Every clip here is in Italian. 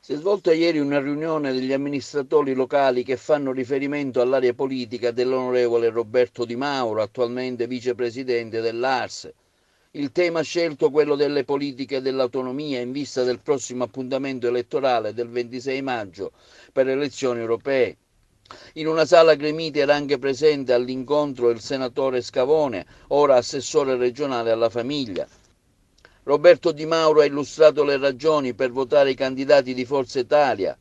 Si è svolta ieri una riunione degli amministratori locali che fanno riferimento all'area politica dell'onorevole Roberto Di Mauro, attualmente vicepresidente dell'ARS. Il tema scelto quello delle politiche dell'autonomia in vista del prossimo appuntamento elettorale del 26 maggio per le elezioni europee. In una sala gremita era anche presente all'incontro il senatore Scavone, ora assessore regionale alla famiglia. Roberto Di Mauro ha illustrato le ragioni per votare i candidati di Forza Italia,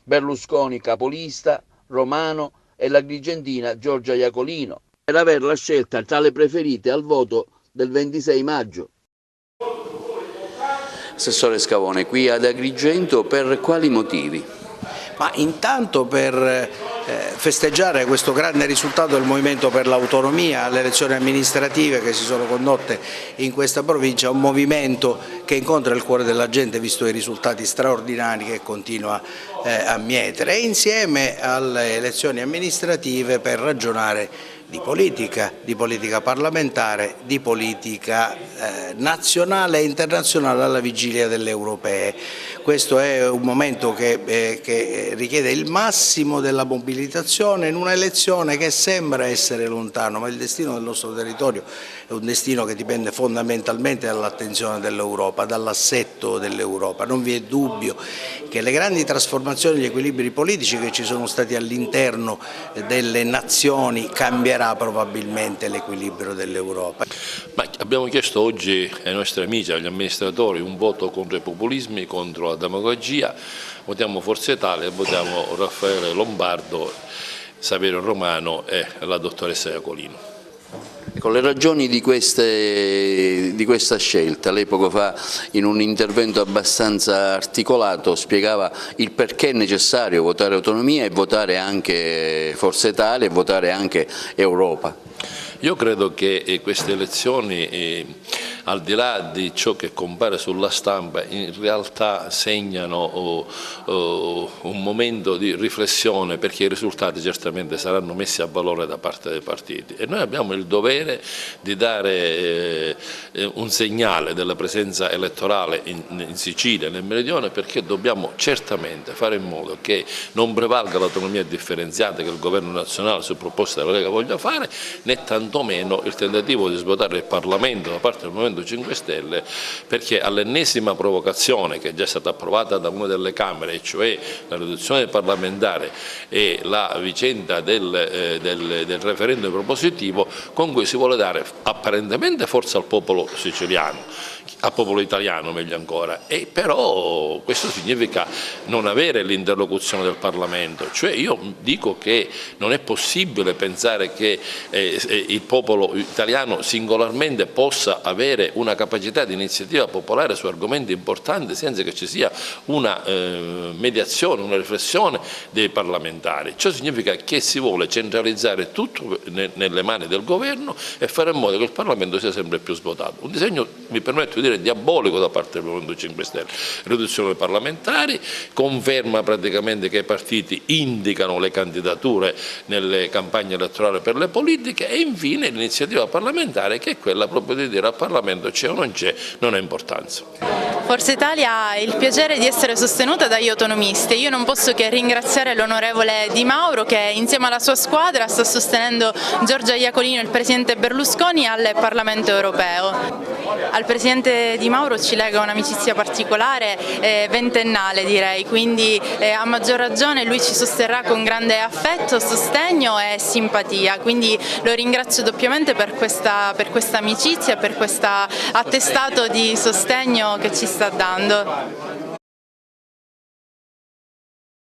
Berlusconi capolista, Romano e l'agrigentina Giorgia Iacolino, per averla scelta tra le preferite al voto del 26 maggio. Assessore Scavone, qui ad Agrigento per quali motivi? Ma intanto per festeggiare questo grande risultato del Movimento per l'Autonomia alle elezioni amministrative che si sono condotte in questa provincia, un movimento che incontra il cuore della gente visto i risultati straordinari che continua a mietere, e insieme alle elezioni amministrative per ragionare di politica parlamentare, di politica nazionale e internazionale alla vigilia delle europee. Questo è un momento che richiede il massimo della mobilitazione in una elezione che sembra essere lontano, ma il destino del nostro territorio è un destino che dipende fondamentalmente dall'attenzione dell'Europa, dall'assetto dell'Europa. Non vi è dubbio che le grandi trasformazioni degli equilibri politici che ci sono stati all'interno delle nazioni cambierà probabilmente l'equilibrio dell'Europa. Abbiamo chiesto oggi ai nostri amici, agli amministratori, un voto contro i populismi, contro la demagogia. Votiamo Forza Italia, votiamo Raffaele Lombardo, Saverio Romano e la dottoressa Iacolino. Con le ragioni di questa scelta, lei poco fa in un intervento abbastanza articolato spiegava il perché è necessario votare autonomia e votare anche Forza Italia e votare anche Europa. Io credo che queste elezioni, al di là di ciò che compare sulla stampa, in realtà segnano un momento di riflessione, perché i risultati certamente saranno messi a valore da parte dei partiti e noi abbiamo il dovere di dare un segnale della presenza elettorale in Sicilia, nel Meridione, perché dobbiamo certamente fare in modo che non prevalga l'autonomia differenziata che il governo nazionale su proposta della Lega voglia fare, né tantomeno il tentativo di svuotare il Parlamento da parte del Movimento 5 Stelle, perché all'ennesima provocazione che è già stata approvata da una delle Camere, e cioè la riduzione del parlamentare e la vicenda del referendum propositivo, con cui si vuole dare apparentemente forza al popolo siciliano, al popolo italiano meglio ancora, e però questo significa non avere l'interlocuzione del Parlamento. Cioè io dico che non è possibile pensare che il popolo italiano singolarmente possa avere una capacità di iniziativa popolare su argomenti importanti senza che ci sia una mediazione, una riflessione dei parlamentari. Ciò significa che si vuole centralizzare tutto nelle mani del governo e fare in modo che il Parlamento sia sempre più svuotato. Un disegno, mi permetto di dire, diabolico da parte del Movimento 5 Stelle. Riduzione dei parlamentari, conferma praticamente che i partiti indicano le candidature nelle campagne elettorali per le politiche, e infine l'iniziativa parlamentare, che è quella proprio di dire al Parlamento c'è o non c'è, non ha importanza. Forza Italia ha il piacere di essere sostenuta dagli autonomisti. Io non posso che ringraziare l'onorevole Di Mauro che insieme alla sua squadra sta sostenendo Giorgia Iacolino e il presidente Berlusconi al Parlamento europeo. Al presidente Di Mauro ci lega un'amicizia particolare, ventennale direi, quindi a maggior ragione lui ci sosterrà con grande affetto, sostegno e simpatia, quindi lo ringrazio doppiamente per questa amicizia e per questo attestato di sostegno che ci sta dando.